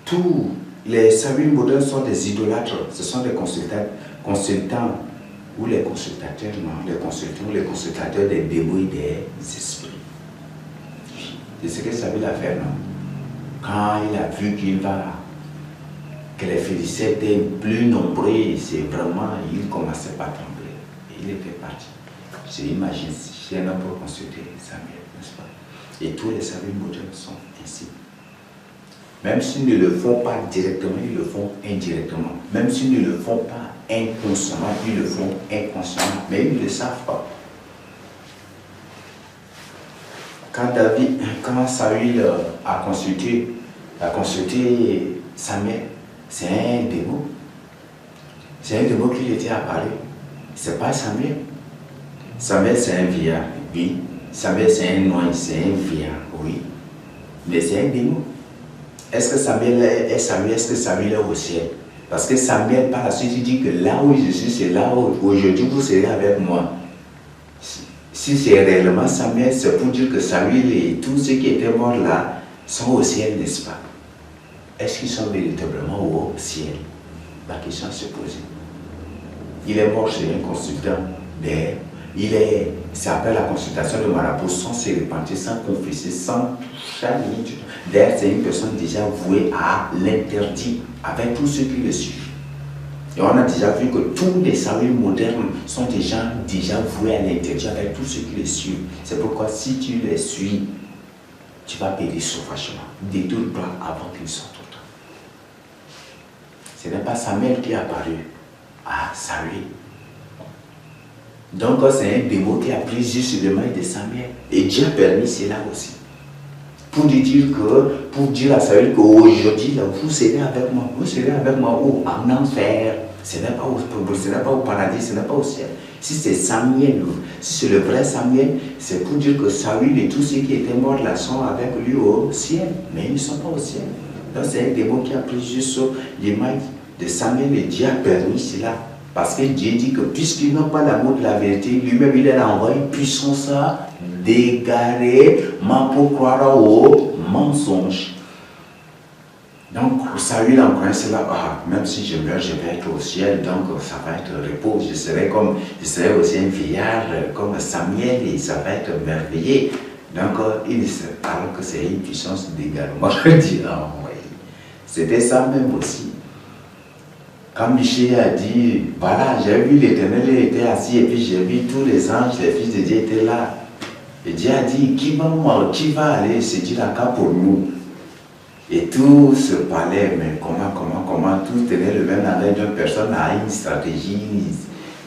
tous les Samuel modernes sont des idolâtres, ce sont des consultants ou les consultateurs, non, les consultateurs des démons et des esprits. C'est ce que Samuel a fait, non? Quand il a vu que les Philistins étaient plus nombreux, c'est vraiment, il commençait à trembler. Et il était parti. J'imagine, si un homme peut consulter Samuel, n'est-ce pas? Et tous les Samuel modernes sont ainsi. Même s'ils ne le font pas directement, ils le font indirectement. Même s'ils ne le font pas inconsciemment, ils le font inconsciemment. Mais ils ne le savent pas. Quand Saül a consulté Samuel, c'est un démon. C'est un démon qui lui était apparu. C'est pas Samuel. Samuel, c'est un vieillard, oui. Samuel, c'est un noir, c'est un vieillard, oui. Mais c'est un démon. Est-ce que Samuel est Samuel? Est-ce que Samuel est au ciel? Parce que Samuel, par la suite, il dit que là où je suis, c'est là où aujourd'hui vous serez avec moi. Si c'est réellement Samuel, c'est pour dire que Samuel et tous ceux qui étaient morts là sont au ciel, n'est-ce pas? Est-ce qu'ils sont véritablement au ciel? La question se pose. Il est mort chez un consultant, mais c'est après la consultation de marabout, sans se repentir, sans confesser, sans chaque minute. D'ailleurs, c'est une personne déjà vouée à l'interdit avec tous ceux qui le suivent. Et on a déjà vu que tous les Samuel modernes sont déjà voués à l'interdit avec tous ceux qui les suivent. C'est pourquoi si tu les suis, tu vas périr sauvagement. Détourne-toi avant qu'ils sortent au temps. Ce n'est pas Samuel qui est apparu à Saül. Donc c'est un démon qui a pris juste le main de Samuel. Et Dieu a permis cela aussi. Pour dire à Saül qu'aujourd'hui, vous serez avec moi. Vous serez avec moi où? En enfer. Ce n'est pas au paradis, ce n'est pas au ciel. Si c'est Samuel, si c'est le vrai Samuel, c'est pour dire que Saül et tous ceux qui étaient morts là sont avec lui au ciel. Mais ils ne sont pas au ciel. Donc c'est un démon qui a pris juste l'image de Samuel et Dieu a permis cela. Parce que Dieu dit que puisqu'ils n'ont pas l'amour de la vérité, lui-même il a envoyé une puissance d'égarer pour croire au mensonge. Donc Saül en croyant cela, même si je meurs, je vais être au ciel, donc ça va être repos. Je serai aussi un vieillard comme Samuel et ça va être merveilleux. Donc il parle que c'est une puissance d'égarement. C'était ça même aussi. Quand Michel a dit, voilà, j'ai vu l'Éternel, il était assis, et puis j'ai vu tous les anges, les fils de Dieu étaient là. Et Dieu a dit, qui va aller se dire encore pour nous? Et tout se parlait, mais comment, tout tenait le même langage d'une personne a une stratégie,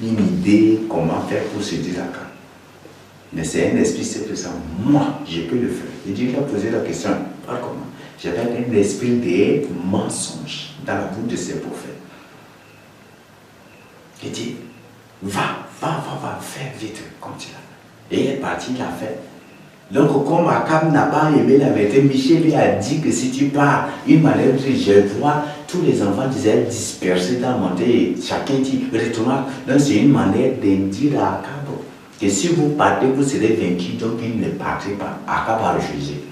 une idée, comment faire pour se dire encore. Mais c'est un esprit, c'est présent. Moi, je peux le faire. Et Dieu lui a posé la question, comment? J'avais un esprit de mensonge dans la bouche de ses prophètes. Il dit, va, fais vite, comme tu l'as. Et il est parti, il a fait. Donc, comme Akab n'a pas aimé la vérité, Michel lui a dit que si tu pars, une manière de je vois tous les enfants d'Israël dispersés dans le monde, et chacun dit, retourne. Donc, c'est une manière de dire à Akab que si vous partez, vous serez vaincu, donc il ne partez pas. Akab a refusé.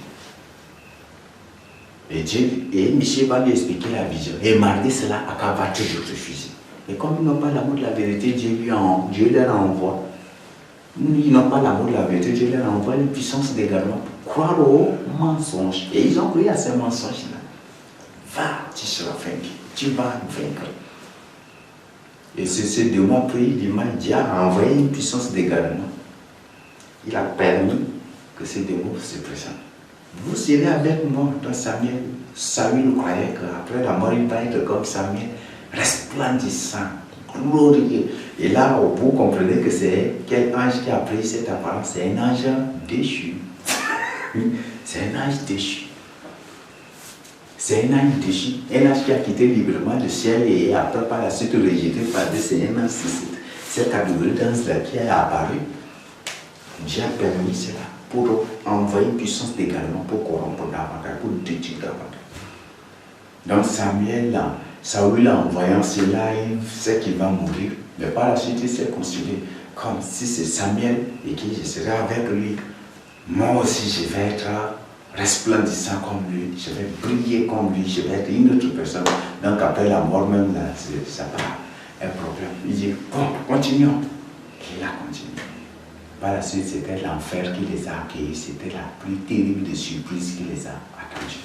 Et Michel va lui expliquer la vision. Et malgré cela, Akab va toujours refuser. Et comme ils n'ont pas l'amour de la vérité, Dieu leur envoie. Ils n'ont pas l'amour de la vérité, Dieu leur envoie une puissance d'égarement pour croire aux mensonges. Et ils ont cru à ces mensonges-là. Va, tu seras vaincu. Tu vas vaincre. Et c'est ce démon a pris l'image, Dieu a envoyé une puissance d'égarement. Il a permis que ce démon se présente. Vous serez avec moi dans Samuel. Saül croyait qu'après la mort, il va être comme Samuel, resplendissant, glorieux. Et là, vous comprenez que c'est quel ange qui a pris cette apparence? C'est un ange déchu. C'est un ange déchu. C'est un ange déchu. Un ange qui a quitté librement le ciel et après par la suite rejeté par Dieu. C'est un ange, cette catégorie d'ange-là qui est apparu. Dieu a permis cela pour envoyer une puissance d'également pour corrompre davantage, pour détruire davantage. Donc Saül en voyant cela, il sait qu'il va mourir. Mais par la suite, il s'est considéré comme si c'est Samuel et que je serai avec lui. Moi aussi, je vais être resplendissant comme lui, je vais briller comme lui, je vais être une autre personne. Donc après la mort même, là, ça pas un problème. Il dit, bon, continuons. Il a continué. Par la suite, c'était l'enfer qui les a accueillis, c'était la plus terrible des surprises qui les a attendus.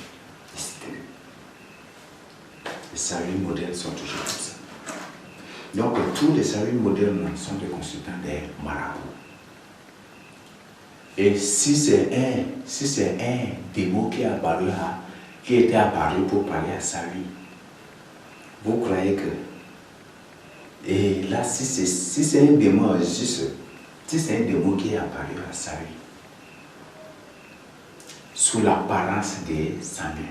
Les saluts modernes sont toujours comme ça. Donc tous les saluts modernes sont des consultants des marabouts. Et si c'est un démon qui est apparu là, qui était apparu pour parler à Salut, vous croyez que... Et là, si c'est un démon, juste, si c'est un démon qui est apparu à Salut, sous l'apparence de Samuel,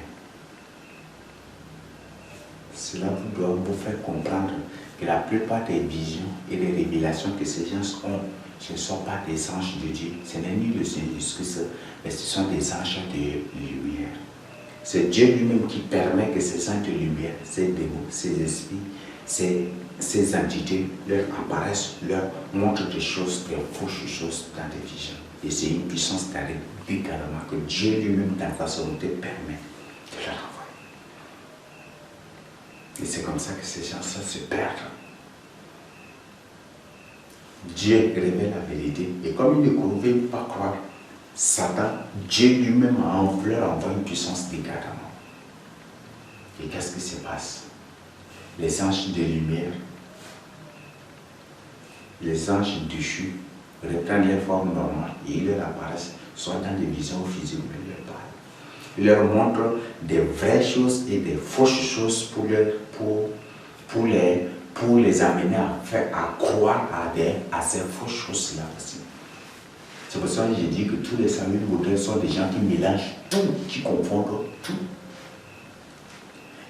cela doit vous faire comprendre que la plupart des visions et des révélations que ces gens ont, ce ne sont pas des anges de Dieu. Ce n'est ni le Seigneur Jésus-Christ, mais ce sont des anges de lumière. C'est Dieu lui-même qui permet que ces anges de lumière, ces démons, ces esprits, ces entités leur apparaissent, leur montrent des choses, des fausses choses dans des visions. Et c'est une puissance d'égarement que Dieu lui-même, dans sa volonté, permet de leur envoyer. Et c'est comme ça que ces gens-là se perdent. Dieu révèle la vérité. Et comme ils ne pouvaient pas croire, Satan, Dieu lui-même leur envoie une puissance d'égarement. Et qu'est-ce qui se passe? Les anges de lumière, les anges déchus reprennent leur forme normale et ils leur apparaissent soit dans des visions physiques, mais ils leur parlent. Ils leur montrent des vraies choses et des fausses choses pour les amener à croire à ces fausses choses-là aussi. C'est pour ça que j'ai dit que tous les saluts modernes sont des gens qui mélangent tout, qui confondent tout.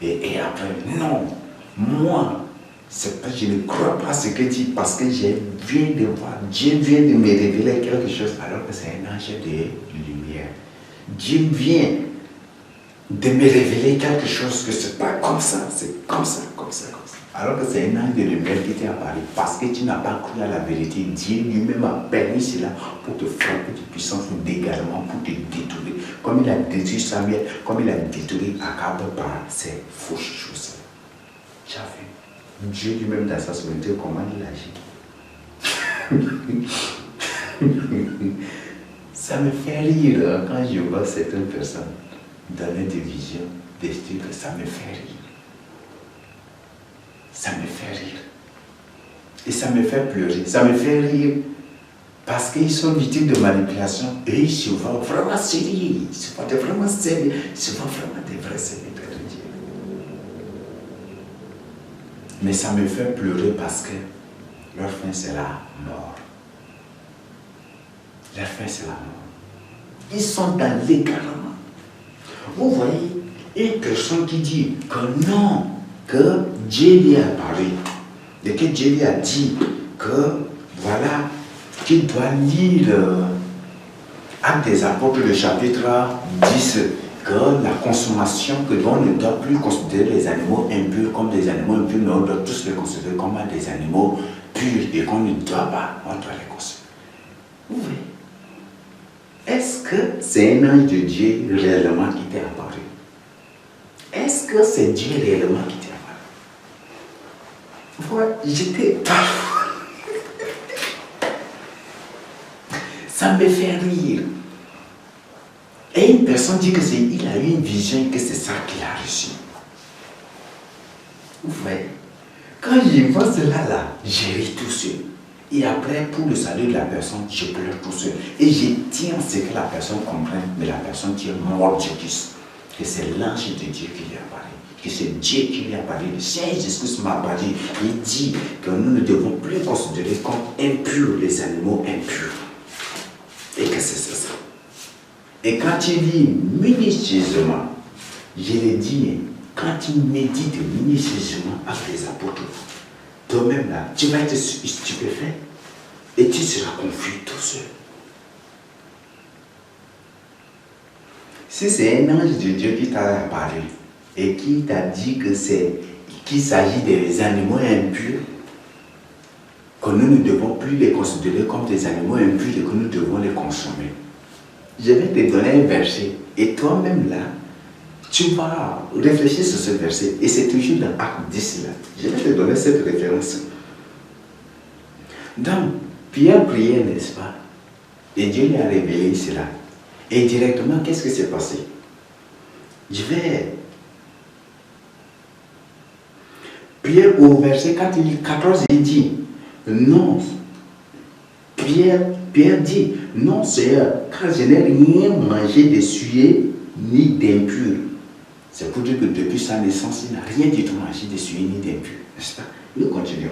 Et après, non, moi, je ne crois pas ce que tu dis parce que je viens de voir, Dieu vient de me révéler quelque chose alors que c'est un ange de lumière. Dieu vient de me révéler quelque chose que c'est pas comme ça, c'est comme ça, comme ça, comme ça. Alors que c'est un ange de lumière qui t'est apparu parce que tu n'as pas cru à la vérité. Dieu lui-même a permis cela pour te frapper de puissance d'égarement, pour te détruire. Comme il a détruit Samuel, comme il a détruit Akab par ces fausses choses. Tu as vu Dieu lui-même dans sa souveraineté, comment il agit. Ça me fait rire quand je vois certaines personnes donner des visions, des trucs, ça me fait rire. Ça me fait rire. Et ça me fait pleurer. Ça me fait rire parce qu'ils sont victimes de manipulation et ils se voient vraiment sérieux. Ils se voient vraiment sérieux. Ils se voient vraiment des vrais serviteurs de Dieu. Mais ça me fait pleurer parce que leur fin c'est la mort. Leur fin c'est la mort. Ils sont dans l'égarement. Vous voyez, une personne qui dit que non, que Dieu lui a parlé, et que Dieu lui a dit que, voilà, qu'il doit lire Actes des Apôtres, le chapitre 10, que la consommation, que l'on ne doit plus considérer les animaux impurs comme des animaux impurs, mais on doit tous les considérer comme des animaux purs et qu'on ne doit pas, on doit les consommer. Vous voyez? Est-ce que c'est un ange de Dieu réellement qui t'est apparu? Est-ce que c'est Dieu réellement qui t'est apparu? Voilà, j'étais pas. Ça me fait rire. Et une personne dit que il a eu une vision et que c'est ça qu'il a reçu. Vous voyez? Quand je vois cela là, j'ai ri tout seul. Et après, pour le salut de la personne, je pleure tout seul. Et je tiens à ce que la personne comprenne, mais la personne tient mordicus. Que c'est l'ange de Dieu qui lui a parlé. Que c'est Dieu qui lui a parlé. Le Seigneur Jésus m'a parlé. Il dit que nous ne devons plus considérer comme impurs les animaux impurs. Et que c'est ça. Et quand tu lis minutieusement, je l'ai dit, quand tu médites minutieusement avec les apôtres, toi-même là, tu vas être stupéfait et tu seras confus tout seul. Si c'est un ange de Dieu qui t'a apparu et qui t'a dit que qu'il s'agit des animaux impurs, que nous ne devons plus les considérer comme des animaux impurs et que nous devons les consommer. Je vais te donner un verset Et toi-même là, tu vas réfléchir sur ce verset. Et c'est toujours dans Acte 10 là. Je vais te donner cette référence. Donc, Pierre priait, n'est-ce pas? Et Dieu lui a révélé cela. Et directement, qu'est-ce qui s'est passé? Pierre, au verset 14, il dit, non, Pierre dit, non Seigneur, car je n'ai rien mangé de souillé ni d'impur. C'est pour dire que depuis sa naissance, il n'a rien du tout mangé de souillé ni d'impur. N'est-ce pas? Nous continuons.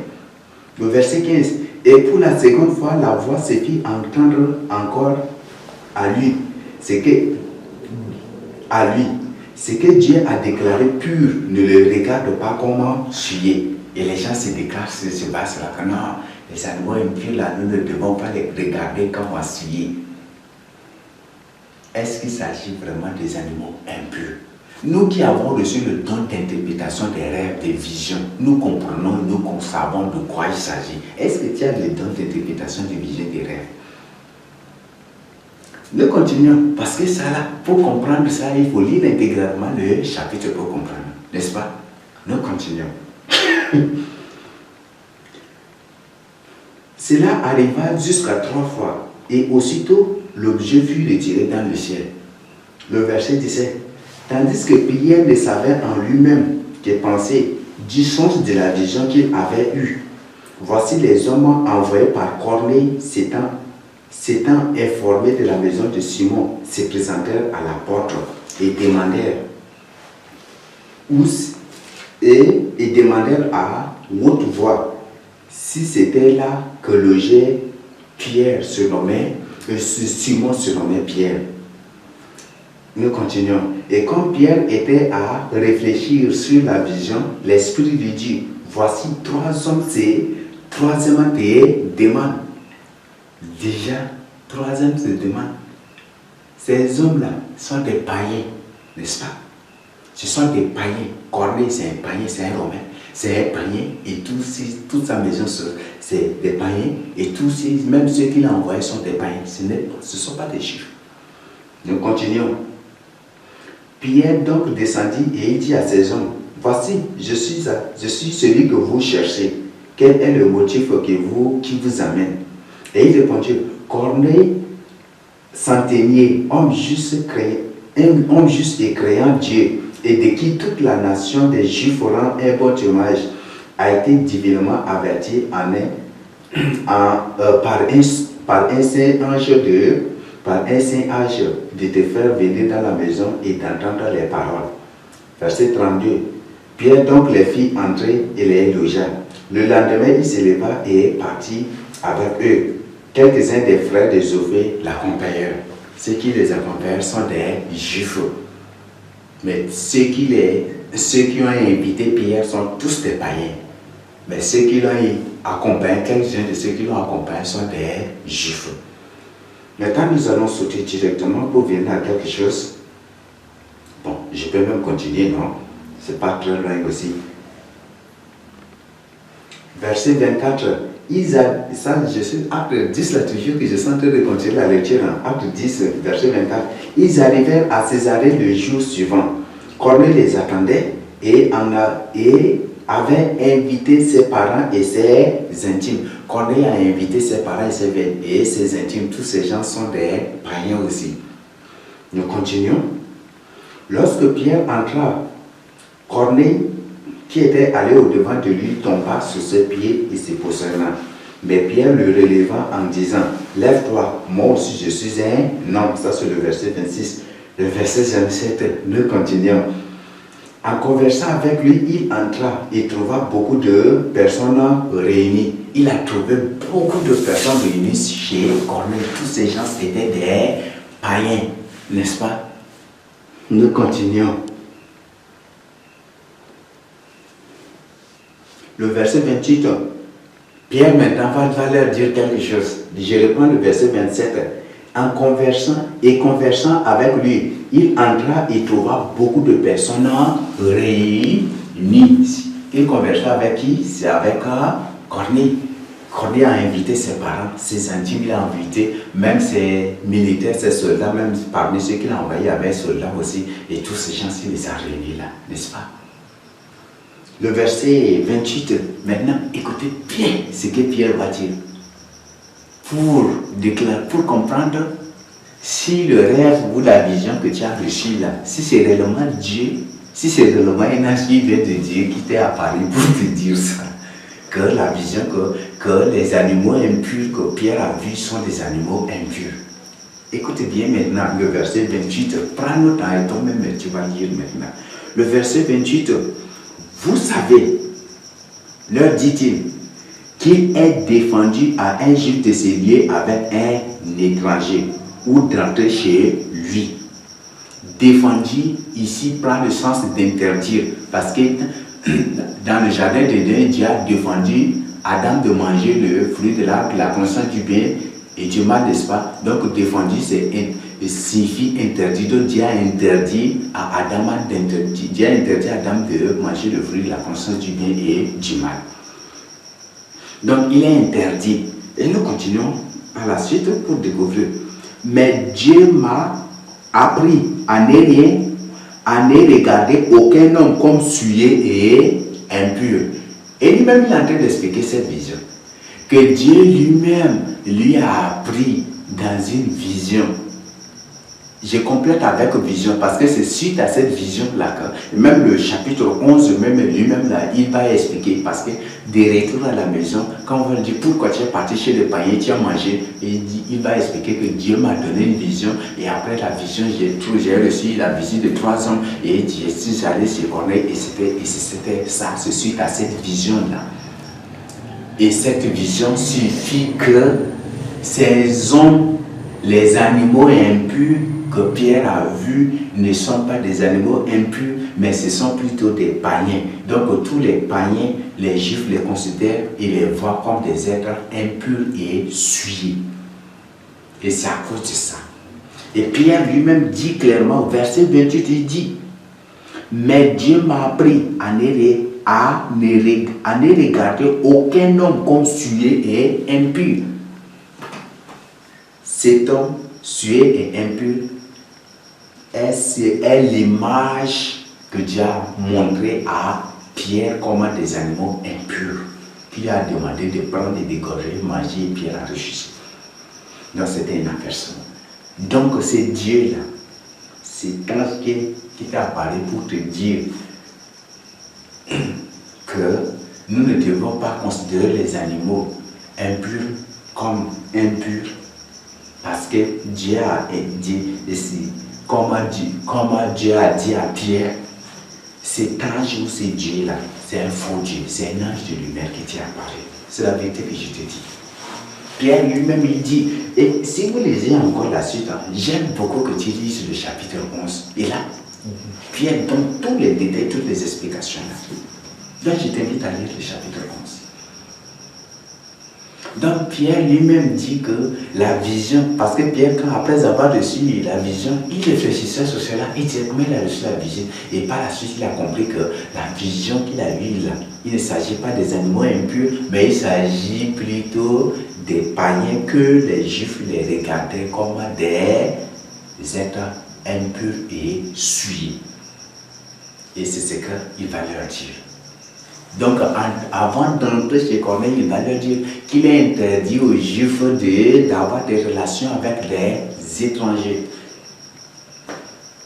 Le verset 15. Et pour la seconde fois, la voix se fit entendre encore à lui. Ce que Dieu a déclaré pur ne le regarde pas comme souillé. Et les gens se déclarent sur ce base-là que non, les animaux impurs là, nous ne devons pas les regarder comme souillés. Est-ce qu'il s'agit vraiment des animaux impurs? Nous qui avons reçu le don d'interprétation des rêves, des visions, nous comprenons, nous savons de quoi il s'agit. Est-ce que tu as le don d'interprétation des visions, des rêves? Nous continuons, parce que ça là, pour comprendre ça, il faut lire intégralement le chapitre pour comprendre, n'est-ce pas? Nous continuons. Cela arriva jusqu'à 3 fois, et aussitôt l'objet fut retiré dans le ciel. Le verset 17. Tandis que Pierre ne savait en lui-même que penser du sens de la vision qu'il avait eue. Voici les hommes envoyés par Corneille s'étant informés de la maison de Simon, se présentèrent à la porte et demandèrent à haute voix si c'était là que logeait Pierre Simon se nommait Pierre. Nous continuons. Et comme Pierre était à réfléchir sur la vision, l'Esprit lui dit, voici 3 hommes, troisièmement te demande. Déjà, 3 hommes se demandent. Ces hommes-là sont des païens, n'est-ce pas? Ce sont des païens. Corneille, c'est un païen, c'est un Romain. C'est un païen et toute sa maison, c'est des païens. Et même ceux qui l'ont envoyé sont des païens. Ce ne sont pas des Juifs. Nous continuons. Pierre donc descendit et il dit à ces hommes, voici, je suis celui que vous cherchez. Quel est le motif qui vous amène? Et il répondit, Corneille, centenier, homme juste et créant Dieu, et de qui toute la nation des Juifs rend un bon témoignage, a été divinement averti par un saint ange de te faire venir dans la maison et d'entendre les paroles. Verset 32. Pierre donc les fit entrer et les logea. Le lendemain, il se leva et est parti avec eux. Quelques-uns des frères de Zophée l'accompagnèrent. Ceux qui les accompagnèrent sont des Juifs. Mais ceux qui ont invité Pierre sont tous des païens. Mais ceux qui l'ont accompagné, quelques-uns de ceux qui l'ont accompagné sont des Juifs. Maintenant, nous allons sauter directement pour venir à quelque chose. Bon, je peux même continuer, non? C'est pas très loin aussi. Verset 24. Je suis acte 10 là toujours que je suis en train de continuer la lecture en acte 10, verset 24. Ils arrivèrent à Césarée le jour suivant. Corneille les attendait et avait invité ses parents et ses intimes. Corneille a invité ses parents et ses intimes. Tous ces gens sont des païens aussi. Nous continuons. Lorsque Pierre entra, Corneille, qui était allé au-devant de lui, tomba sur ses pieds et se prosterna. Mais Pierre le releva en disant, lève-toi, moi aussi je suis un homme. Ça c'est le verset 26. Le verset 27, nous continuons. En conversant avec lui, il entra et trouva beaucoup de personnes réunies. Il a trouvé beaucoup de personnes réunies chez Corneille. Tous ces gens étaient des païens, n'est-ce pas? Nous continuons. Le verset 28, Pierre maintenant va leur dire quelque chose. Je reprends le verset 27. En conversant avec lui, il entra et trouva beaucoup de personnes réunies. Il conversa avec qui? C'est avec Corneille. Corneille a invité ses parents, ses intimes, il a invité même ses militaires, ses soldats, même parmi ceux qu'il a envoyés avec soldats aussi, et tous ces gens, il les a réunis là, n'est-ce pas? Le verset 28, maintenant, écoutez bien ce que Pierre va dire. Pour comprendre si le rêve ou la vision que tu as reçue là, si c'est réellement Dieu, si c'est réellement un ange qui vient de Dieu qui t'est apparu pour te dire ça, que la vision, que les animaux impurs que Pierre a vus sont des animaux impurs. Écoutez bien maintenant le verset 28, prends le temps et toi-même tu vas lire maintenant. Le verset 28, vous savez, leur dit-il, qu'il est défendu à un juif de se lier avec un étranger ou d'entrer chez lui. Défendu, ici, prend le sens d'interdire, parce que dans le jardin d'Éden, Dieu a défendu Adam de manger le fruit de l'arbre, la connaissance du bien et du mal, n'est-ce pas? Donc, défendu, signifie interdit. Donc, Dieu a interdit à Adam de manger le fruit de la connaissance du bien et du mal. Donc, il est interdit. Et nous continuons par la suite pour découvrir. Mais Dieu m'a appris à ne regarder aucun homme comme souillé et impur. Et lui-même, il est en train d'expliquer cette vision. Que Dieu lui-même lui a appris dans une vision. Je complète avec vision parce que c'est suite à cette vision-là que même le chapitre 11, même lui-même là, il va expliquer parce que des retours à la maison, quand on va dire pourquoi tu es parti chez les païens, tu as mangé, et il va expliquer que Dieu m'a donné une vision et après la vision, j'ai reçu la visite de 3 hommes et je suis allé chez Corneille et c'était ça, c'est suite à cette vision-là. Et cette vision suffit que ces hommes, les animaux impurs que Pierre a vus ne sont pas des animaux impurs, mais ce sont plutôt des païens. Donc tous les païens, les juifs les considèrent et les voient comme des êtres impurs et souillés. Et c'est à cause de ça. Et Pierre lui-même dit clairement, verset 28, il dit, mais Dieu m'a appris à ne regarder aucun homme comme souillé et impur. Cet homme souillé et impur est l'image que Dieu a montrée à Pierre comme des animaux impurs, qu'il a demandé de prendre et d'égorger, manger, et Pierre a refusé. Donc c'était un aperçu. Donc c'est Dieu là, c'est l'ange qui t'a apparu pour te dire que nous ne devons pas considérer les animaux impurs comme impurs, parce que Dieu a dit ici, comme Dieu a dit à Pierre, cet ange ou ce Dieu là, c'est un faux Dieu, c'est un ange de lumière qui t'est apparu. C'est la vérité que je te dis. Pierre lui-même il dit, et si vous lisez encore la suite, j'aime beaucoup que tu lises le chapitre 11. Et là, Pierre donne tous les détails, toutes les explications là. Donc je t'invite à lire le chapitre 11. Donc Pierre lui-même dit que la vision, parce que Pierre, après avoir reçu la vision, il réfléchissait sur cela, il disait comment il a reçu la vision. Et par la suite, il a compris que la vision qu'il a eue là, il ne s'agit pas des animaux impurs, mais il s'agit plutôt des païens que les juifs les regardaient comme des êtres impurs et souillés. Et c'est ce qu'il va leur dire. Donc, avant d'entrer chez Corneille, il va leur dire qu'il est interdit aux Juifs d'avoir des relations avec les étrangers.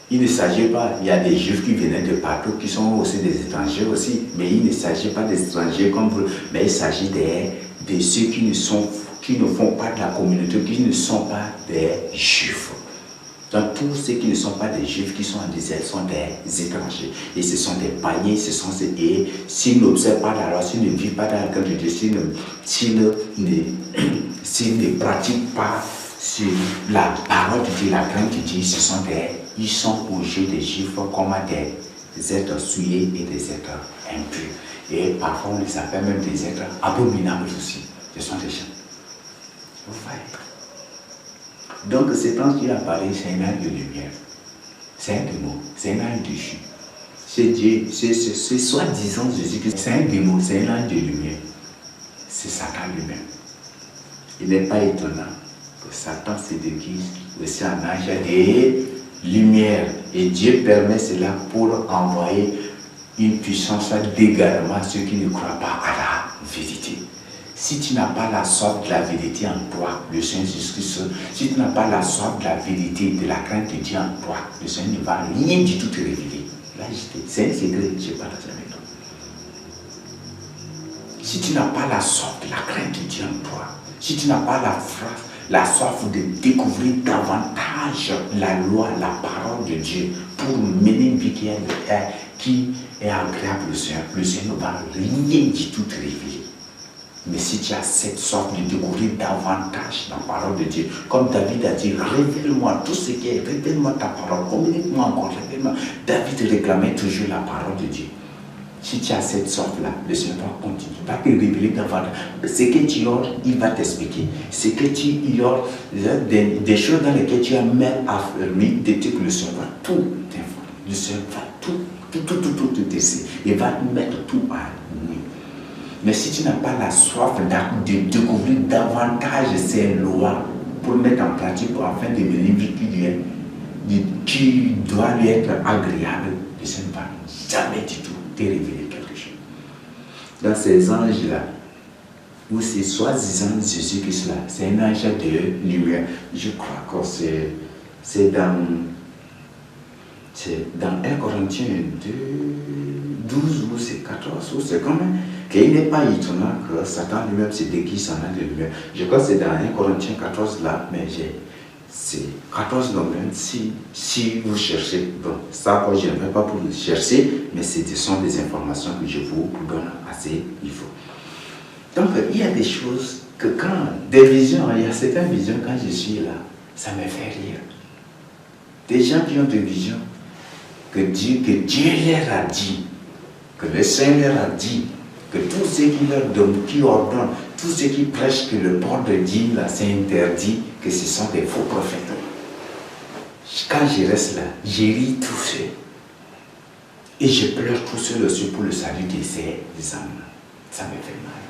Il ne s'agit pas, il y a des Juifs qui venaient de partout, qui sont aussi des étrangers aussi, mais il ne s'agit pas des étrangers comme vous, mais il s'agit de ceux qui ne font pas de la communauté, qui ne sont pas des Juifs. Donc tous ceux qui ne sont pas des Juifs, qui sont en Israël, sont des étrangers. Et ce sont des païens, et s'ils n'observent pas la loi, s'ils ne vivent pas dans la crainte de Dieu, s'ils ne pratiquent pas sur la parole de Dieu, la crainte de Dieu, ils sont aux yeux des Juifs comme des êtres souillés et des êtres impurs. Et parfois on les appelle même des êtres abominables aussi. Ce sont des gens. Vous voyez. Donc cet ange qui apparaît, c'est un ange de lumière. C'est un démon, c'est un ange de Dieu. C'est Dieu, c'est soi-disant Jésus-Christ. C'est un démon, c'est un ange de lumière. C'est Satan lui-même. Il n'est pas étonnant que Satan se déguise aussi en ange des lumières. Et Dieu permet cela pour envoyer une puissance d'égarement à ceux qui ne croient pas à la vérité. Si tu n'as pas la soif de la vérité en toi, le Seigneur Jésus-Christ, si tu n'as pas la soif de la vérité, de la crainte de Dieu en toi, le Seigneur ne va rien du tout te révéler. Là, c'est un secret, je parle avec toi. Si tu n'as pas la soif de la crainte de Dieu en toi, si tu n'as pas la soif de découvrir davantage la loi, la parole de Dieu, pour mener une vie qui est agréable au Seigneur, le Seigneur ne va rien du tout te révéler. Mais si tu as cette soif de découvrir davantage la parole de Dieu, comme David a dit, révèle-moi tout ce qui est, révèle-moi ta parole, communique-moi encore, révèle-moi. David réclamait toujours la parole de Dieu. Si tu as cette soif-là, le Seigneur va continuer, il va te révéler davantage. Ce que tu ignores, il va t'expliquer. Ce que tu ignores, des choses dans lesquelles tu as même affermi, le Seigneur va tout t'informer. Le Seigneur va tout te laisser. Il va mettre tout à nu. Mais si tu n'as pas la soif de découvrir davantage ces lois pour mettre en pratique afin de mener une vie qui doit lui être agréable, le Seigneur ne va jamais du tout te révéler quelque chose. Dans ces anges-là, où c'est soi-disant Jésus-Christ là, c'est un ange de lumière. Je crois que c'est dans 1 Corinthiens 2, 12 ou c'est 14 ou c'est quand même qu'il n'est pas étonnant que Satan lui-même se déguise en ange de lumière. Je crois que c'est dans 1 Corinthiens 14 là, mais c'est 14 domaines si vous cherchez. Bon, ça je ne vais pas pour le chercher, mais ce sont des informations que je vous donne à ce niveau. Donc il y a des choses que des visions, il y a certaines visions quand je suis là, ça me fait rire. Des gens qui ont des visions que Dieu leur a dit, que le Seigneur leur a dit, que tous ceux qui ordonnent, tous ceux qui prêchent que le port de Dieu là c'est interdit, que ce sont des faux prophètes. Quand je reste là, je ris tout seul. Et je pleure tout seul aussi pour le salut de ces âmes. Ça me fait mal.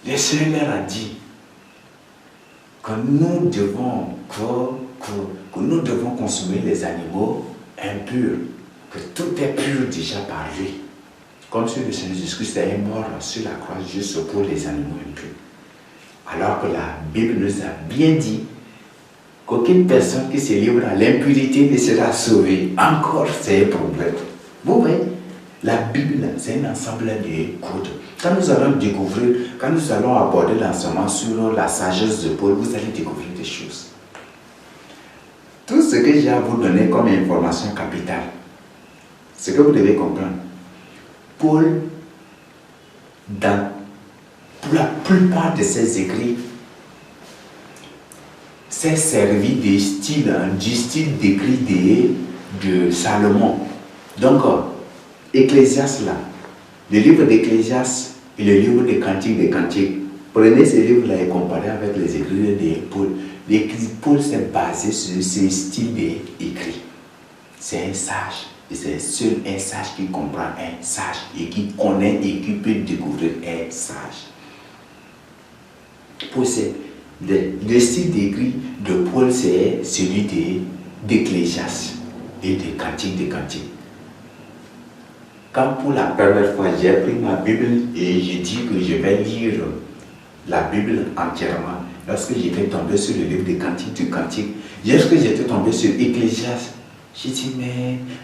Le Seigneur leur a dit que nous devons consommer les animaux impurs, que tout est pur déjà par lui. Comme si le Seigneur Jésus-Christ est mort sur la croix juste pour les animaux impurs. Alors que la Bible nous a bien dit qu'aucune personne qui se livre à l'impurité ne sera sauvée. Encore, c'est un problème. Vous voyez, la Bible, c'est un ensemble de codes. Quand nous allons aborder l'enseignement sur la sagesse de Paul, vous allez découvrir des choses. Tout ce que j'ai à vous donner comme information capitale, ce que vous devez comprendre, Paul, pour la plupart de ses écrits, s'est servi du style d'écrit de Salomon. Donc, Ecclésiaste là, le livre d'Ecclésiaste et le livre des Cantiques, prenez ces livres-là et comparez avec les écrits de Paul. Paul s'est basé sur ce style d'écrit. C'est un sage. Et c'est seul un sage qui comprend un sage et qui connaît et qui peut découvrir un sage. Pour le style d'écrit de Paul, c'est celui d'Ecclésiaste et des Cantiques. Quand pour la première fois j'ai pris ma Bible et j'ai dit que je vais lire la Bible entièrement, lorsque j'étais tombé sur le livre des Cantiques, lorsque j'étais tombé sur Ecclésiaste, j'ai dit,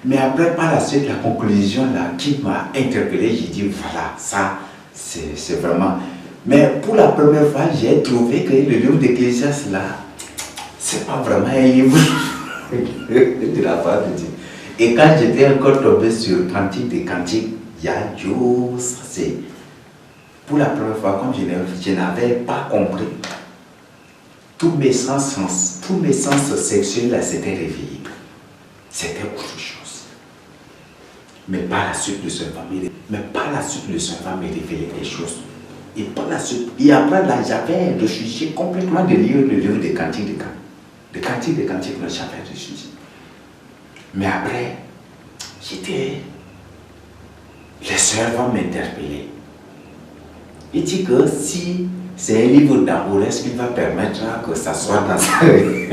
mais après, par la suite, la conclusion là, qui m'a interpellé, j'ai dit, voilà, ça, c'est vraiment. Mais pour la première fois, j'ai trouvé que le livre d'Ecclésiaste là, c'est pas vraiment un livre de la part de Dieu. Et quand j'étais encore tombé sur Cantique des Cantiques, il y a ça c'est. Pour la première fois, comme je n'avais pas compris, tous mes sens sexuels là s'étaient réveillés. C'était autre chose. Mais par la suite, le Seigneur va me révéler des choses. Et par la suite, et après là, j'avais refusé complètement de lire le livre des Cantiques des Cantiques. Là, j'avais refusé. Mais après, le Seigneur va m'interpeller. Il dit que si c'est un livre d'amour, est-ce qu'il va permettre que ça soit dans sa parole?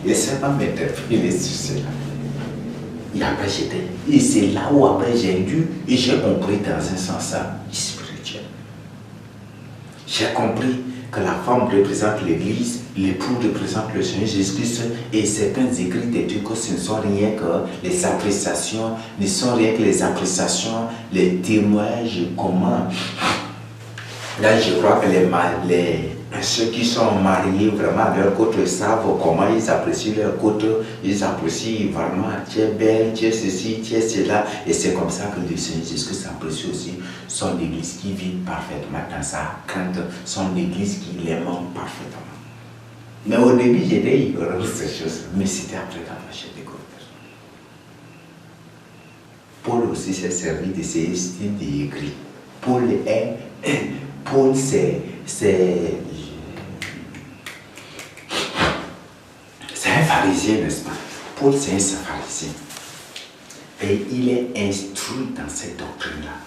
Il ne sait pas m'interpeller sur cela. Et après, et c'est là où après j'ai dû, et j'ai compris dans un sens spirituel. J'ai compris que la femme représente l'Église, l'époux représente le Seigneur Jésus-Christ, et certains écrits des trucs, ce ne sont rien que les appréciations, ne sont rien que les appréciations, les témoignages, comment. Là, je crois que ceux qui sont mariés vraiment à leur côté savent comment ils apprécient leur côté, ils apprécient vraiment, tu es belle, tu es ceci, tu es cela, et c'est comme ça que le Seigneur Jésus-Christ apprécie aussi son Église qui vit parfaitement dans sa crainte, son Église qui l'aime parfaitement. Mais au début, j'étais ignorant de ces choses, mais c'était après quand j'ai découvert. Paul aussi s'est servi de ces styles d'écrit. Paul, c'est un pharisien, n'est-ce pas? Paul, c'est un pharisien. Et il est instruit dans cette doctrine-là.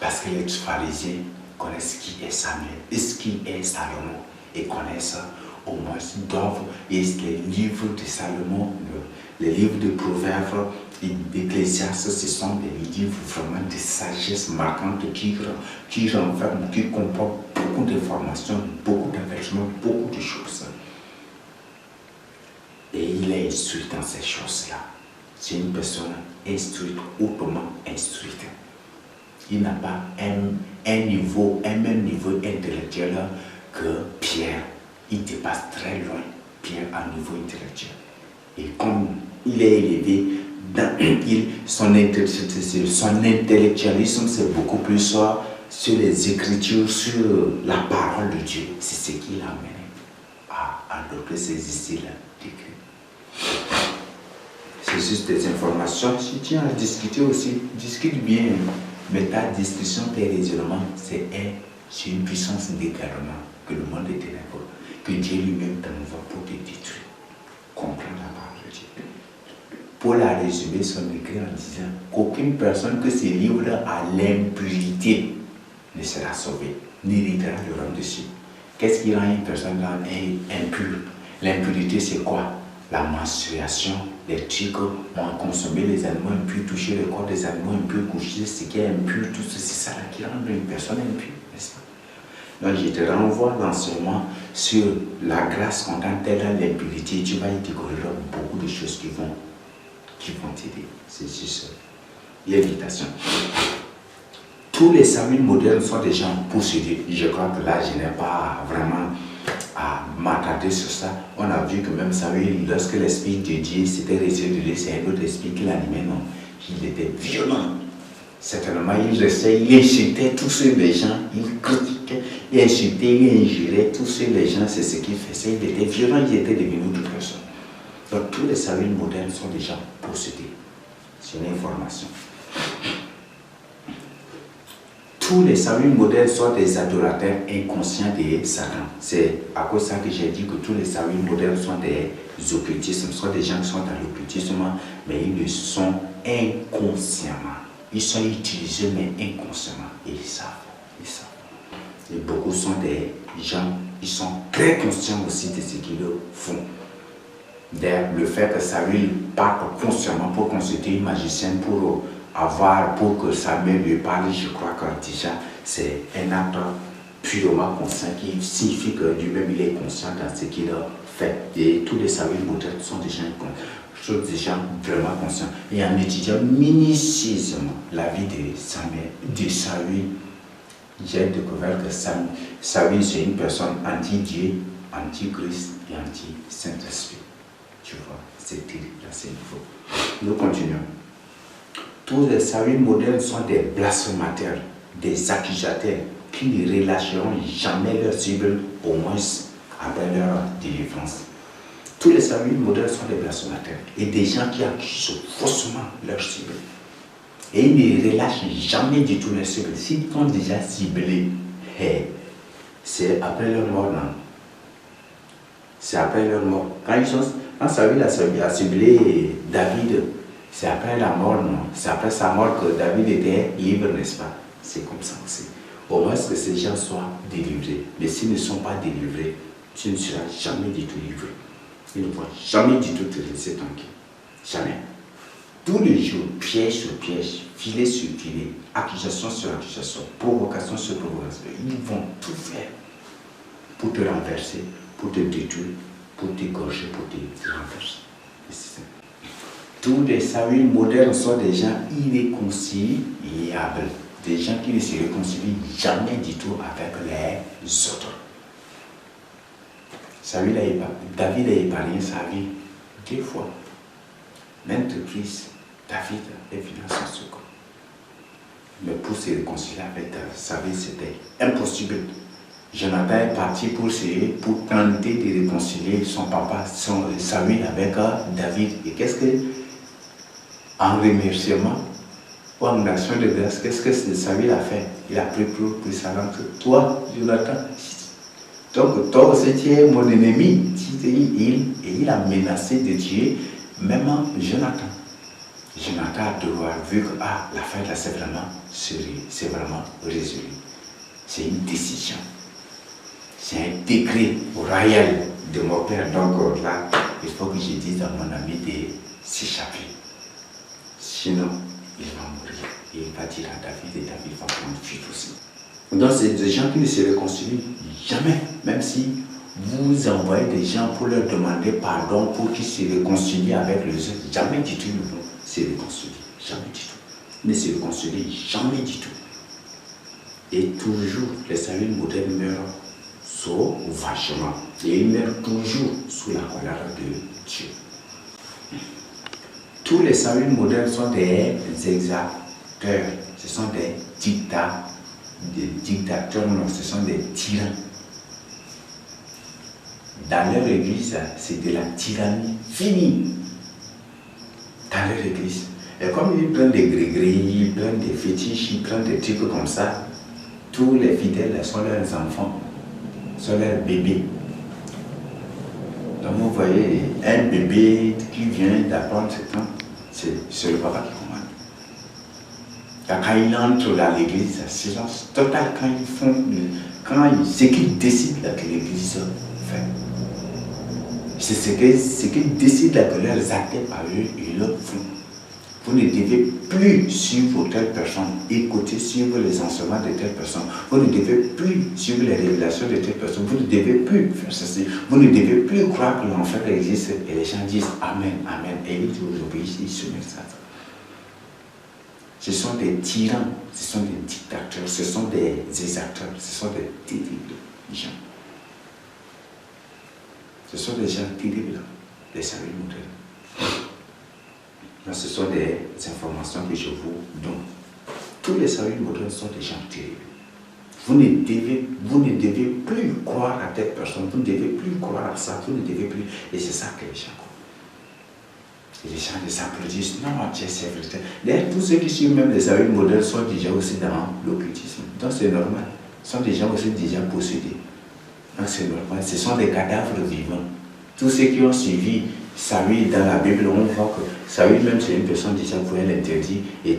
Parce que les pharisiens connaissent qui est Samuel, qui est Salomon, et connaissent au moins, et les livres de Salomon, les livres de Proverbes, d'Ecclésiaste, ce sont des livres vraiment de sagesse marquante qui renferment, qui comportent beaucoup d'informations, beaucoup d'engagements, beaucoup de choses. Et il est instruit dans ces choses-là. C'est une personne instruite, hautement instruite. Il n'a pas un même niveau intellectuel que Pierre. Il dépasse très loin Pierre à niveau intellectuel. Et comme il est élevé, son intellectualisme, c'est beaucoup plus sur les Écritures, sur la parole de Dieu. C'est ce qui l'a amené à adopter ces styles d'écrit. C'est juste des informations. Si tu as à discuter aussi, discute bien. Mais ta discussion, tes raisonnements, c'est une puissance d'égarement que le monde est ténébreux, que Dieu lui-même t'envoie pour te détruire. Comprends la parole de Dieu. Paul a résumé son écrit en disant qu'aucune personne que se livre à l'impurité ne sera sauvée, n'héritera le royaume de Dieu. Qu'est-ce qui rend une personne impure? L'impurité, c'est quoi? La menstruation, les trucs, on consommer les animaux impurs, toucher le corps des animaux impurs, coucher ce qui est impur, tout ceci, c'est ça qui rend une personne impure, n'est-ce pas? Donc je te renvoie l'enseignement sur la grâce quand t'es dans l'impurité, tu vas y découvrir beaucoup de choses qui vont t'aider. C'est juste l'invitation. Tous les saluts modernes sont des gens possédés. Je crois que là, je n'ai pas vraiment à m'attarder sur ça. On a vu que même Samuel, lorsque l'esprit de Dieu s'était retiré de lui, c'est un autre esprit qui l'animait, non? Il était violent. Certainement, il restait, il insultait tous ces gens, il critiquait, il insultait, il injurait tous ces gens, c'est ce qu'il faisait. Il était violent, il était devenu autre personne. Donc, tous les saluts modernes sont déjà possédés. C'est une information. Tous les saluts modernes sont des adorateurs inconscients de Satan. C'est à cause de ça que j'ai dit que tous les saluts modernes sont des occultismes. Ce sont des gens qui sont dans l'occultisme, mais ils le sont inconsciemment. Ils sont utilisés, mais inconsciemment. Et ils savent. Et beaucoup sont des gens, ils sont très conscients aussi de ce qu'ils font. D'ailleurs, le fait que Samuel parte consciemment pour consulter une magicienne pour que Samuel lui parle, je crois que déjà c'est un acte purement conscient qui signifie que lui-même il est conscient dans ce qu'il fait. Et tous les Samuel modernes sont des gens vraiment conscients. Et en étudiant minutieusement la vie de Samuel, j'ai découvert que Samuel c'est une personne anti-Dieu, anti-Christ et anti-Saint-Esprit. Tu vois, c'est terrible à ce niveau. Nous continuons. Tous les saluts modernes sont des blasphémateurs, des accusateurs qui ne relâcheront jamais leur cible, au moins après leur délivrance. Tous les saluts modernes sont des blasphémateurs et des gens qui accusent faussement leur cible. Et ils ne relâchent jamais du tout leur cible. S'ils sont déjà ciblés, c'est après leur mort, non? C'est après leur mort. Quand Saül a ciblé David, c'est après la mort, non? C'est après sa mort que David était libre, n'est-ce pas? c'est comme ça aussi. Au moins que ces gens soient délivrés. Mais s'ils ne sont pas délivrés, tu ne seras jamais du tout livré. Ils ne vont jamais du tout te laisser tranquille. Jamais. Tous les jours, piège sur piège, filet sur filet, accusation sur accusation, provocation sur provocation. Ils vont tout faire pour te renverser, pour te détruire, pour t'égorger, pour te renverser. Tous les saints modernes sont des gens irréconciliables. Des gens qui ne se réconcilient jamais du tout avec les autres. David a épargné sa vie 2 fois. Maintes reprises, David est venu à son secours. Mais pour se réconcilier avec sa vie, c'était impossible. Jonathan est parti pour tenter de réconcilier son papa, Saül avec David. Et qu'est-ce que, en remerciement, ou en action de grâce, qu'est-ce que Saül a fait? Il a pris pour sa langue. Toi, Jonathan, donc toi aussi tu es mon ennemi. Et il a menacé de tuer même Jonathan. Jonathan a devoir vu que l'affaire là c'est vraiment résolu. C'est une décision. C'est un décret royal de mon père. Donc là, il faut que je dise à mon ami de s'échapper. Sinon, il va mourir. Et il va dire à David et David va prendre fuite aussi. Donc c'est des gens qui ne se réconcilient jamais. Même si vous envoyez des gens pour leur demander pardon pour qu'ils se réconcilient avec les autres, jamais du tout ils ne vont se réconcilier. Jamais du tout. Ils ne se réconcilient jamais du tout. Et toujours, les saints modernes meurent sauvagement. Et ils meurent toujours sous la colère de Dieu. Tous les saints modernes sont des exacteurs. Ce sont des dictateurs, non, ce sont des tyrans. Dans leur église, c'est de la tyrannie finie. Dans leur église. Et comme ils prennent des grégeries, ils prennent des fétiches, ils prennent des trucs comme ça, tous les fidèles sont leurs enfants, sont leurs bébés. Donc vous voyez, un bébé qui vient d'apprendre ce temps, c'est le papa qui commande. Quand il entre dans l'église, silence total, quand ils font, ce qu'ils décident là, que l'église fait. C'est ce qu'ils décident là, que leurs actes par eux, ils le font. Vous ne devez plus suivre telle personne, écouter, suivre les enseignements de telle personne. Vous ne devez plus suivre les révélations de telle personne. Vous ne devez plus faire ceci. Vous ne devez plus croire que l'enfer existe. Et les gens disent Amen, Amen. Et ils vous obéissent, ils se mettent ça. Ce sont des tyrans, ce sont des dictateurs, ce sont des exacteurs, ce sont des terribles gens. Ce sont des gens terribles, les saints modernes. Ce sont des informations que je vous donne. Tous les saints modernes sont des gens terribles. Vous ne devez plus croire à telle personne, vous ne devez plus croire à ça, vous ne devez plus. Et c'est ça que les gens croient. Et les gens les applaudissent. Non, Dieu c'est vrai. D'ailleurs, tous ceux qui suivent même les saints modernes sont déjà aussi dans l'occultisme. Donc c'est normal. Ce sont des gens aussi déjà possédés. Donc c'est normal. Ce sont des cadavres vivants. Tous ceux qui ont suivi Saül dans la Bible, on voit que Saül même c'est une personne déjà pour elle interdit. Et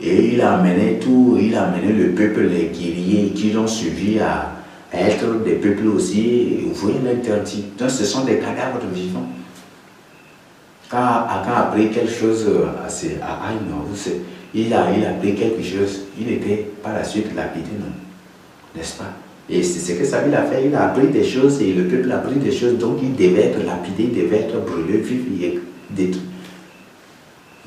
il a amené le peuple, les guerriers qui l'ont suivi à être des peuples aussi, et vous voyez l'interdit. Donc ce sont des cadavres vivants. Quand Akan a pris quelque chose à Aïn, il a pris quelque chose, il n'était pas la suite lapidé, non? N'est-ce pas? Et c'est ce que Saül a fait, il a appris des choses et le peuple a appris des choses, donc il devait être lapidé, il devait être brûlé, vif et détruit.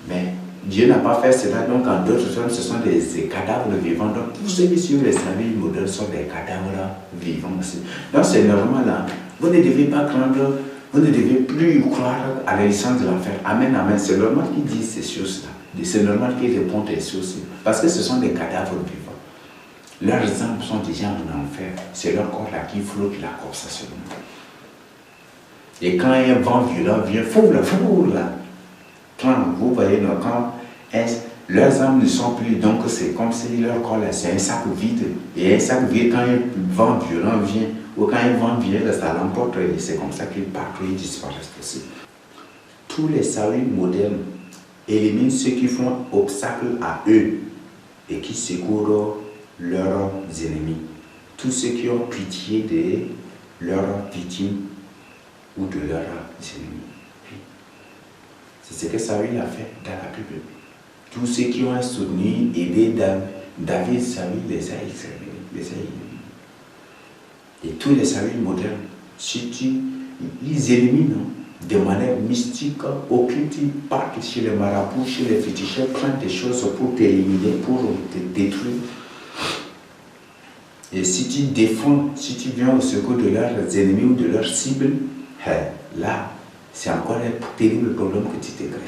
Mais Dieu n'a pas fait cela, donc en d'autres termes, ce sont des cadavres vivants. Donc tous ceux qui suivent les saints modernes sont des cadavres vivants aussi. Donc c'est normal, hein? Vous ne devez pas craindre, vous ne devez plus croire à la licence de l'enfer. Amen, amen. C'est normal qu'ils disent ces choses-là. C'est normal qu'ils répondent à ces choses-là. Parce que ce sont des cadavres vivants. Leurs âmes sont déjà en enfer. C'est leur corps là qui flotte là comme ça seulement. Et quand un vent violent vient, foule là. Quand vous voyez, quand leurs âmes ne sont plus, donc c'est comme si leur corps là, c'est un sac vide. Et un sac vide, quand un vent violent vient, ou quand un vent vient, là, ça l'emporte, et c'est comme ça qu'ils partent, ils disparaissent aussi. Tous les saints modernes éliminent ceux qui font obstacle à eux. et qui secourent leurs ennemis. Tous ceux qui ont pitié de leurs victimes ou de leurs ennemis. C'est ce que Saül a fait dans la Bible. Tous ceux qui ont soutenu, aidé David, Saül les a exterminés, les a éliminés. Et tous les Saül modernes, si ils éliminent de manière mystique, occulte, ils partent chez les marabouts, chez les féticheurs, prennent des choses pour t'éliminer, pour te détruire. Et si tu défends, si tu viens au secours de leurs ennemis ou de leurs cibles, là, c'est encore un terrible problème que tu te crées.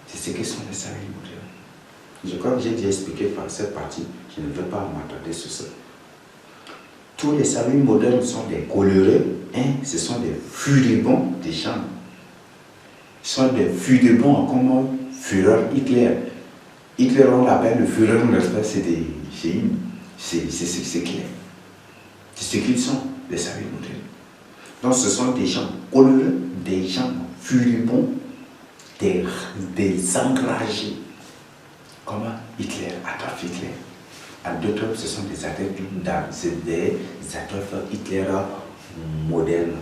C'est ce que sont les Saül modernes. Je crois que j'ai déjà expliqué par cette partie, je ne veux pas m'attarder sur ça. Tous les Saül modernes sont des coléreux, ce sont des furibonds des gens. Ils sont des furibonds comme Führer Hitler. Hitler, on l'appelle le Führer, c'est clair. C'est ce qu'ils sont, les Saül modernes. Donc ce sont des gens coléreux, des gens furibonds, des enragés. Comme Hitler, Adolf Hitler. En d'autres termes, ce sont des Adolf Hitler modernes.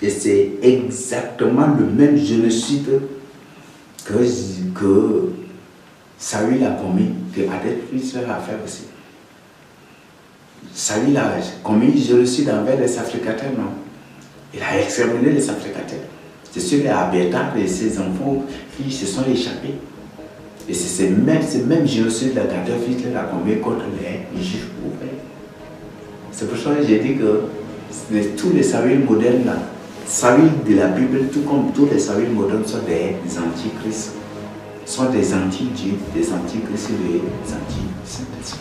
Et c'est exactement le même génocide que Saül a commis, que Adolf Hitler a fait aussi. Saül a commis un génocide envers les Africataires, non? Il a exterminé les Africataires. C'est sur les Abétar et ses enfants qui se sont échappés. Et c'est ce même génocide qu'Adolf Hitler a commis contre les Juifs ouverts. C'est pour ça que j'ai dit que tous les Saül modernes, là, Saül de la Bible, tout comme tous les Saül modernes, sont des antichrists, sont des anti-dieux, des antichrists et des anti-saint-esprit.